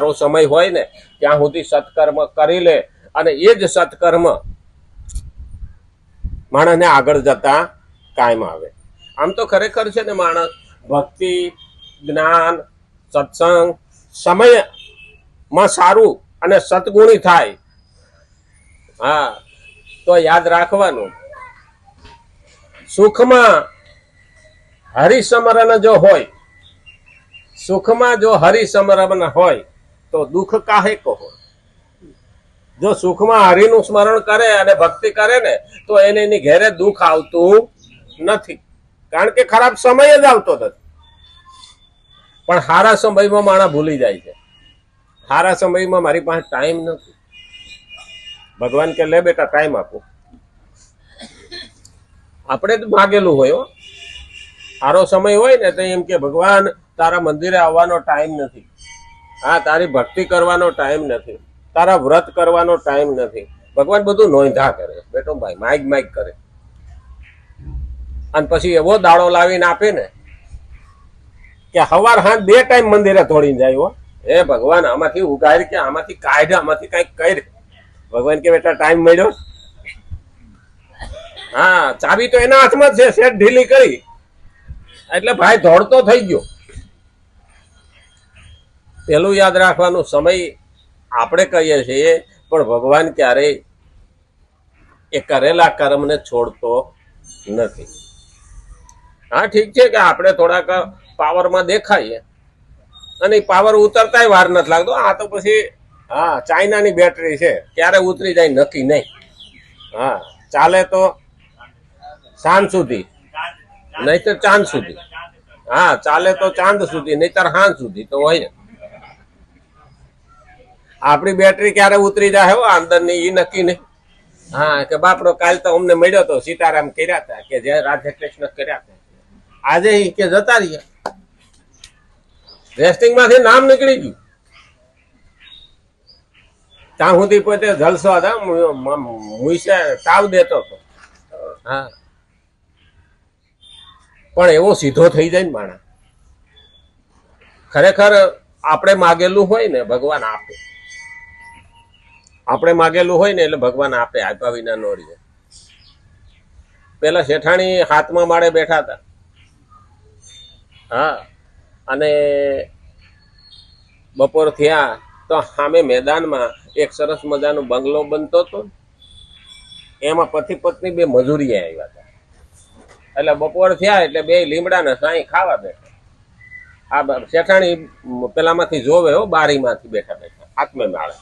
સારો સમય હોય ને ત્યાં સુધી સત્કર્મ કરી લે અને એ જ સત્કર્મ માણસને આગળ જતા કાયમ આવે. આમ તો ખરેખર છે ને માણસ ભક્તિ, જ્ઞાન, સત્સંગ સમયમાં સારું અને સદગુણી થાય. હા, તો યાદ રાખવાનું, સુખમાં હરિસ્મરણ જો હોય, સુખમાં જો હરિસ્મરણ હોય તો દુઃખ કાહે કહો. જો સુખમાં હરિનું સ્મરણ કરે અને ભક્તિ કરે ને તો એને એની ઘેરે દુઃખ આવતું નથી, કારણ કે ખરાબ સમય જ આવતો નથી. પણ સારા સમયમાં માણસ ભૂલી જાય છે. સારા સમયમાં મારી પાસે ટાઈમ નથી. ભગવાન કે લે બેટા ટાઈમ આપો. આપણે જ માગેલું હોય. સારો સમય હોય ને તો એમ કે ભગવાન તારા મંદિરે આવવાનો ટાઈમ નથી, હા તારી ભક્તિ કરવાનો ટાઈમ નથી, તારા વ્રત કરવાનો ટાઈમ નથી. ભગવાન બધું નોંધા કરે, બેટો ભાઈ માઇક માઇક કરે. અને પછી એવો દાડો લાવીને આપે ને કે હવાર હાથ 2 ટાઈમ મંદિરે દોડીને જાય. હો હે ભગવાન આમાંથી ઉગાડ કે આમાંથી કાઢ, આમાંથી કઈક કરી. ભગવાન કે બેટા ટાઈમ મળ્યો. હા, ચાબી તો એના હાથમાં છે, સેટ ઢીલી કરી એટલે ભાઈ દોડતો થઈ ગયો. પેલું યાદ રાખવાનું, સમય આપણે કહીએ છીએ પણ ભગવાન ક્યારેય એ કરેલા કર્મને છોડતો નથી. હા ઠીક છે કે આપણે થોડાક પાવરમાં દેખાઈએ અને પાવર ઉતરતાય વાર નથી લાગતો. આ તો પછી હા ચાઇનાની બેટરી છે, ક્યારે ઉતરી જાય નક્કી નહીં. હા, ચાલે તો સાંજ સુધી, નહીતર ચાંદ સુધી. હા, ચાલે તો ચાંદ સુધી, નહીતર હાંજ સુધી તો હોય. આપણી બેટરી ક્યારે ઉતરી જાય હો અંદરની એ નક્કી નહીં. હા, કે બાપડો કાલ તો અમને મળ્યો તો, સીતારામ કર્યા હતા કે જે રાધે કૃષ્ણ કર્યા હતા, આજે કે જતા રહ્યા. રેસ્ટિંગ માંથી નામ નીકળી ગયું. ત્યાં સુધી પોતે જલસો હતા, મુઈસે તાવ દેતો હતો. હા, પણ એવો સીધો થઈ જાય ને માણસ. ખરેખર આપણે માગેલું હોય ને ભગવાન આપે. આપણે માગેલું હોય ને એટલે ભગવાન આપે, આપ્યા વિના ન રહે. પેલા શેઠાણી 7મા માળે બેઠા હતા. હા, અને બપોર થયા તો સામે મેદાનમાં એક સરસ મજાનો બંગલો બનતો હતો. એમાં પતિ પત્ની 2 મજૂરી આવ્યા હતા. એટલે બપોર થયા એટલે 2 લીમડાના સાંઈ ખાવા બેઠા. આ શેઠાણી પેલામાંથી જોવે હો, બારીમાંથી બેઠા બેઠા 7મે માળે.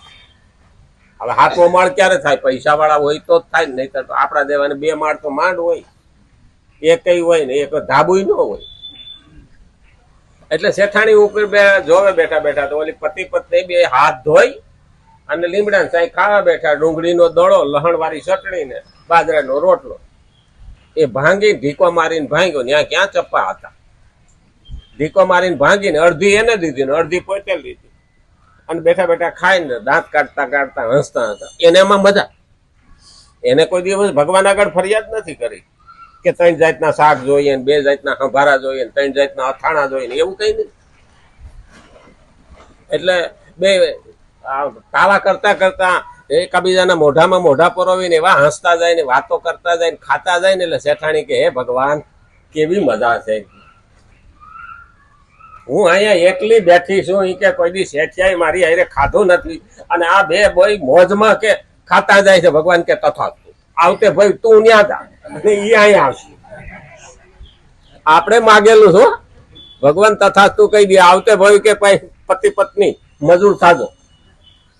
હવે 7મો માળ ક્યારે થાય? પૈસા વાળા હોય તો જ થાય, નહીં તો આપણા દેવાને 2 માળ તો માંડ હોય, એકય હોય ને એક ધાબુય ન હોય. એટલે શેઠાણી ઉપર જોવે બેઠા બેઠા તો ઓલી પતિ પત્ની 2 હાથ ધોઈ અને લીમડા સાંઈ ખાવા બેઠા. ડુંગળીનો દડો, લહણવાળી ચટણી ને બાજરાનો રોટલો એ ભાંગી ઢીકો મારીને ભાંગ્યો. ત્યાં ક્યાં ચપ્પા હતા? ઢીકો મારીને ભાંગીને અડધી એને દીધી ને અડધી પોતે લીધી અને બેઠા બેઠા ખાઈને દાંત કાઢતા કાઢતા હસતા હતા. એને એમાં મજા. એને કોઈ દિવસ ભગવાન આગળ ફરિયાદ નથી કરી કે 3 જાતના શાક જોઈએ ને 2 જાતના સંભારા જોઈએ ને 3 જાતના અથાણા જોઈએ ને એવું કઈ નહીં. એટલે 2 તાવા કરતા કરતા એકબીજાના મોઢામાં મોઢા પરોવીને એવા હસતા જાય ને વાતો કરતા જાય ને ખાતા જાય ને એટલે શેઠાણી કે હે ભગવાન કેવી મજા છે. હું અહીંયા એકલી બેઠી છું, એ કે કોઈ દી શેઠિયાએ મારી હારે ખાધું નથી અને આ 2 બોય મોજમાં કે ખાતા જાય છે. ભગવાન કે તથાસ્તુ, આવતે ભાઈ તું ન્યા જા અને ઈ અહીંયા આવશે. આપણે માગેલું છો ભગવાન તથાસ્તુ કહી દે. આવતે ભાઈ કે પતિ પત્ની મજૂર થાજો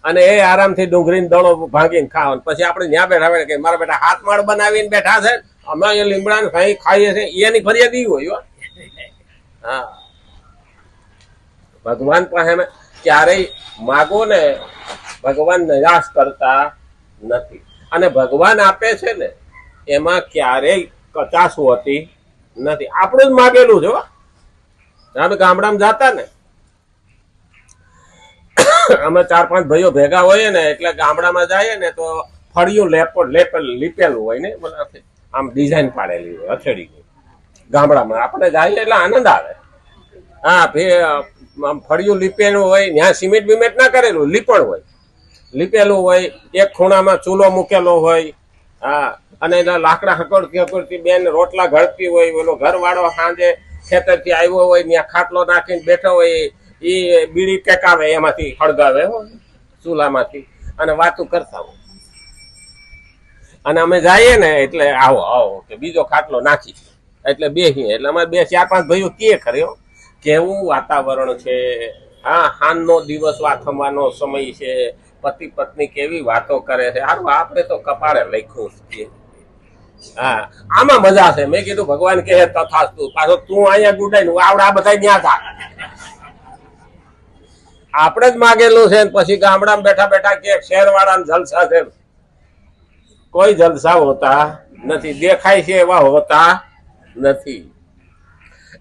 અને એ આરામથી ડુંગળીને દડો ભાંગીને ખાવાનું. પછી આપણે ત્યાં બેઠા કે મારા બેટા 7 માળ બનાવીને બેઠા છે, અમે અહીંયા લીમડાને ખાઈએ છીએ, એની ફરિયાદ ઈ હોય. હા, ભગવાન પાસે ક્યારેય માગો ને ભગવાન નિરાશ કરતા નથી. અને ભગવાન આપે છે ને એમાં ક્યારેય કચાશ હોતી નથી. આપણું જ માગેલું છે. અમે ગામડામાં જતા ને, અમે 4-5 ભાઈઓ ભેગા હોઈએ ને એટલે ગામડામાં જઈએ ને તો ફળિયું લીપેલું હોય ને, આમ ડિઝાઇન પાડેલી હોય હથેળી ગામડામાં. આપણે જઈએ એટલે આનંદ આવે. હા, ફળિયું લીપેલું હોય, ત્યાં સિમેન્ટ બિમેન્ટ ના કરેલું, લીપણ હોય, લીપેલું હોય, એક ખૂણામાં ચૂલો મૂકેલો હોય, હા, અને એના લાકડા હકડતી હકડતી બેન રોટલા ઘડતી હોય, ઓલો ઘરવાળો સાંજે ખેતરથી આવ્યો હોય, ત્યાં ખાટલો નાખીને બેઠો હોય, એ બીડી ટેકાવે, એમાંથી હળગાવે ચૂલામાંથી, અને વાતું કરતા હોય. અને અમે જઈએ ને એટલે આવો આવો કે બીજો ખાટલો નાખી, એટલે બેસીએ, એટલે અમારે 4-5 ભાઈઓ કે ખર્યો કેવું વાતાવરણ છે, હા, હાનનો દિવસ વાથમવાનો સમય છે, પતિ પત્ની કેવી વાતો કરે છે, હારું આપણે તો કપાળે લખ્યું છે, હા, આમાં મજા છે. મેં કીધું ભગવાન કહે તથાસ્તુ, પાછો તું અહીંયા ગુડાઈ આવડા બધા ત્યાં થા, આપણે જ માગેલું છે, પછી ગામડામાં બેઠા બેઠા કે શહેર વાળા જલસા છે, કોઈ જલસા હોતા નથી, દેખાય છે એવા હોતા નથી.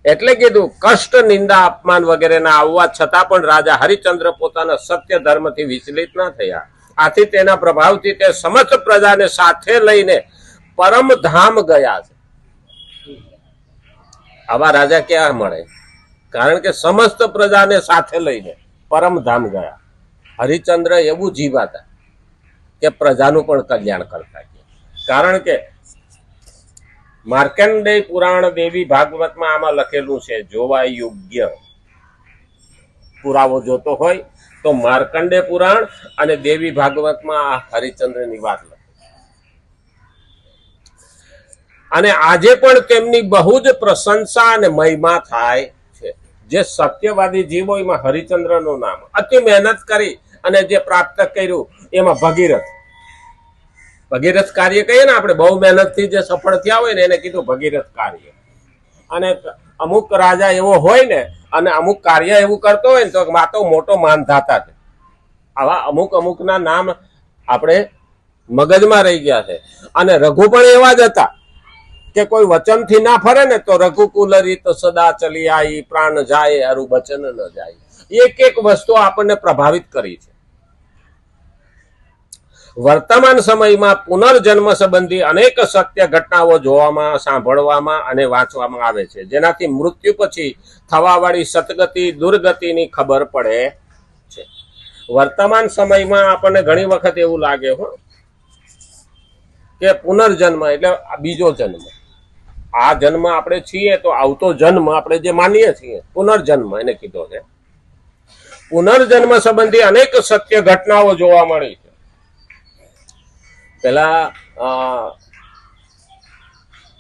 એટલે કીધું કષ્ટ, નિંદા, અપમાન વગેરેના આવવા છતાં પણ રાજા હરિચંદ્ર પોતાના સત્ય ધર્મથી વિચલિત ન થયા. આથી તેના પ્રભાવથી તે સમસ્ત પ્રજાને સાથે લઈને પરમધામ ગયા છે. આવા રાજા ક્યાં મળે? કારણ કે સમસ્ત પ્રજાને સાથે લઈને પરમધામ ગયા. હરિચંદ્ર એવું જીવાતા કે પ્રજાનું પણ કલ્યાણ કરતા. કારણ કે માર્કંડેય પુરાણ દેવી ભાગવતમાં આમાં લખેલું છે. જોવા યોગ્ય પુરાવો જોતો હોય તો માર્કંડેય પુરાણ અને દેવી ભાગવતમાં હરિચંદ્રની વાત લખે. અને આજે પણ તેમની બહુ જ પ્રશંસા અને મહિમા થાય છે. જે સત્યવાદી જીવો એમાં હરિચંદ્રનું નામ, અતિ મહેનત કરી અને જે પ્રાપ્ત કર્યું એમાં ભગીરથ કાર્ય કહીએ ને આપણે, બહુ મહેનતથી જે સફળ થયા હોય ને એને કીધું ભગીરથ કાર્ય. અને અમુક રાજા એવો હોય ને અને અમુક કાર્ય એવું કરતો હોય ને તો માતો મોટો માનધાતા છે. આવા અમુકના નામ આપણે મગજમાં રહી ગયા છે. અને રઘુ પણ એવા જ હતા કે કોઈ વચનથી ના ફરે ને તો રઘુકુલ રીત સદા ચલી આવી, પ્રાણ જાય અરુ બચન ન જાય. એક વસ્તુ આપણને પ્રભાવિત કરી છે. વર્તમાન સમયમાં પુનર્જન્મ સંબંધી અનેક સત્ય ઘટનાઓ જોવામાં, સાંભળવામાં અને વાંચવામાં આવે છે, જેનાથી મૃત્યુ પછી થવાવાળી સદગતિ દુર્ગતિની ખબર પડે છે. વર્તમાન સમયમાં આપણને ઘણી વખત એવું લાગે કે પુનર્જન્મ એટલે બીજો જન્મ. આ જન્મ આપણે છીએ તો આવતો જન્મ આપણે જે માનીએ છીએ પુનર્જન્મ એને કીધો છે. પુનર્જન્મ સંબંધી અનેક સત્ય ઘટનાઓ જોવા મળી છે. પેલા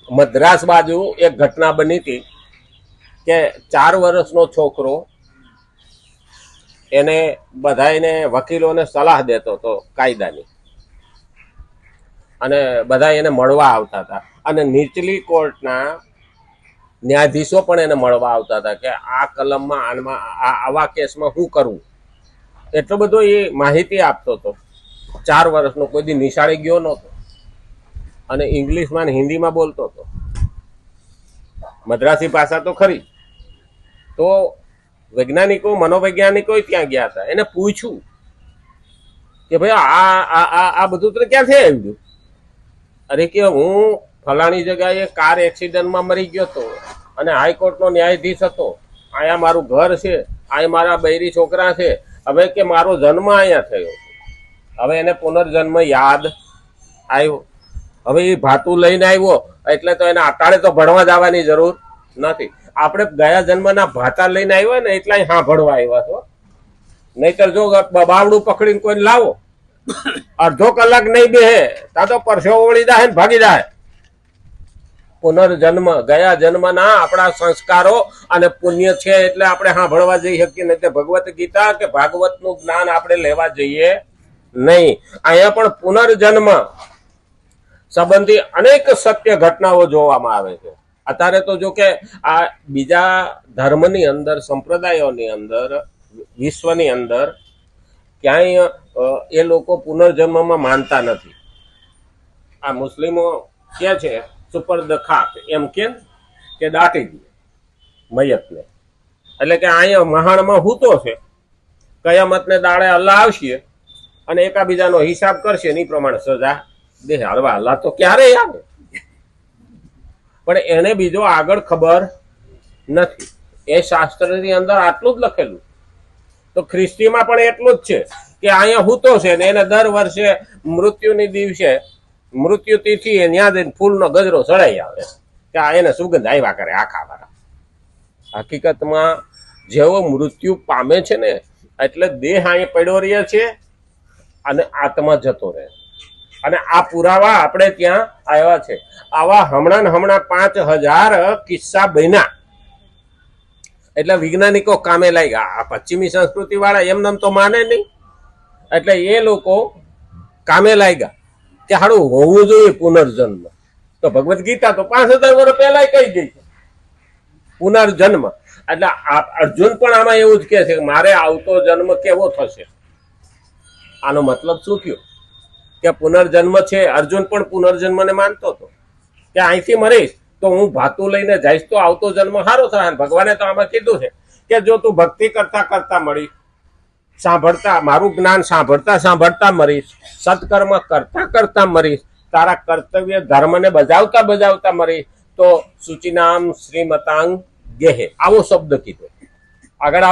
મદ્રાસ બાજુ એક ઘટના બની હતી કે 4 વર્ષનો છોકરો એને બધાને વકીલોને સલાહ દેતો હતો કાયદાની, અને બધા એને મળવા આવતા હતા. અને નીચલી કોર્ટના ન્યાયાધીશો પણ એને મળવા આવતા હતા કે આ કલમમાં આવા કેસમાં શું કરવું. એટલો બધો એ માહિતી આપતો હતો. 4 વર્ષનો, કોઈ દી નિશાળે ગયો નહોતો અને ઇંગ્લિશમાં હિન્દીમાં બોલતો હતો. મદ્રાસી ભાષા તો ખરી. તો વૈજ્ઞાનિકો, મનોવૈજ્ઞાનિકો ત્યાં ગયા હતા. એને પૂછ્યું કે ભાઈ આ બધું તો ક્યાંથી આવ્યું? અરે કે હું ફલાણી જગ્યાએ કાર એક્સિડન્ટમાં મરી ગયો હતો અને હાઈકોર્ટનો ન્યાયાધીશ હતો. અહીંયા મારું ઘર છે, અહીંયા મારા બૈરી છોકરા છે. હવે કે મારો જન્મ અહીંયા થયો. હવે એને પુનર્જન્મ યાદ આવ્યો. હવે એ ભાતું લઈને આવ્યો એટલે તો એને અટાણે તો ભણવા જવાની જરૂર નથી. આપણે ગયા જન્મના ભાતા લઈને આવ્યા ને એટલા હા ભણવા આવ્યા છો. નહીતર જો બાવડું પકડીને કોઈને લાવો, અડધો કલાક નહીં બેહે તા તો પરસેવો વળી જાય ને ભાગી જાય. પુનર્જન્મ, ગયા જન્મના આપણા સંસ્કારો અને પુણ્ય છે એટલે આપણે હા ભણવા જઈ શકીએ. નહીં તો ભગવત ગીતા કે ભાગવતનું જ્ઞાન આપણે લેવા જઈએ નહીં. અહીંયા પણ પુનર્જન્મ સંબંધી અનેક સત્ય ઘટનાઓ જોવામાં આવે છે. અત્યારે તો જો કે આ બીજા ધર્મની અંદર, સંપ્રદાયોની અંદર, વિશ્વની અંદર ક્યાંય એ લોકો પુનર્જન્મમાં માનતા નથી. આ મુસ્લિમો કે છે સુપરદ ખાક, એમ કે દાટી દે મયતને. એટલે કે અહીંયા મહાણમાં હૂતો છે, કયામતને દાડે અલ્લાહ આવશે અને એકાબીજાનો હિસાબ કરશે ને એ પ્રમાણે સજા દે. હળવા અલ્લાહ તો ક્યારેય આવે, પણ એને બીજો આગળ ખબર નથી. એ શાસ્ત્રની અંદર આટલું જ લખેલું તો ખ્રિસ્તીમાં પણ એટલું જ છે કે અહીંયા હૂતો છે ને એને દર વર્ષે મૃત્યુની દિવસે મૃત્યુ તિથિ ત્યાં જઈને ફૂલનો ગજરો ચડાઈ આવે કે આ એને સુગંધ આવ્યા કરે આખા વાળા. હકીકતમાં જેવો મૃત્યુ પામે છે ને એટલે દેહ અહીં પડ્યો રહે છે અને આત્મા જતો રહે. અને આ પુરાવા આપણે ત્યાં આવ્યા છે. આવા હમણાં 5000 કિસ્સા બન્યા. એટલે વૈજ્ઞાનિકો કામે લાગ્યા. આ પશ્ચિમી સંસ્કૃતિ વાળા એમને તો માને નહીં, એટલે એ લોકો કામે લાગ્યા કે હારું હોવું જોઈએ પુનર્જન્મ. તો ભગવદ્ ગીતા તો 5000 વર્ષ પહેલા કહી ગઈ છે પુનર્જન્મ. એટલે અર્જુન પણ આમાં એવું જ કે છે કે મારે આવતો જન્મ કેવો થશે. આનો મતલબ શું થયો કે પુનર્જન્મ છે. અર્જુન પણ પુનર્જન્મને માનતો હતો કે અહીંથી મરીશ તો હું ભાતું લઈને જઈશ તો આવતો જન્મ સારો થાય. ભગવાને તો આમાં કીધું છે કે જો તું ભક્તિ કરતા કરતા મરીશ, સાંભળતા મારું જ્ઞાન સાંભળતા સાંભળતા મરીશ, સત્કર્મ કરતા કરતા મરીશ, તારા કર્તવ્ય ધર્મને બજાવતા બજાવતા મરીશ તો સૂચિનામ શ્રીમતાંગ ગેહે આવો શબ્દ કીધો. આગળ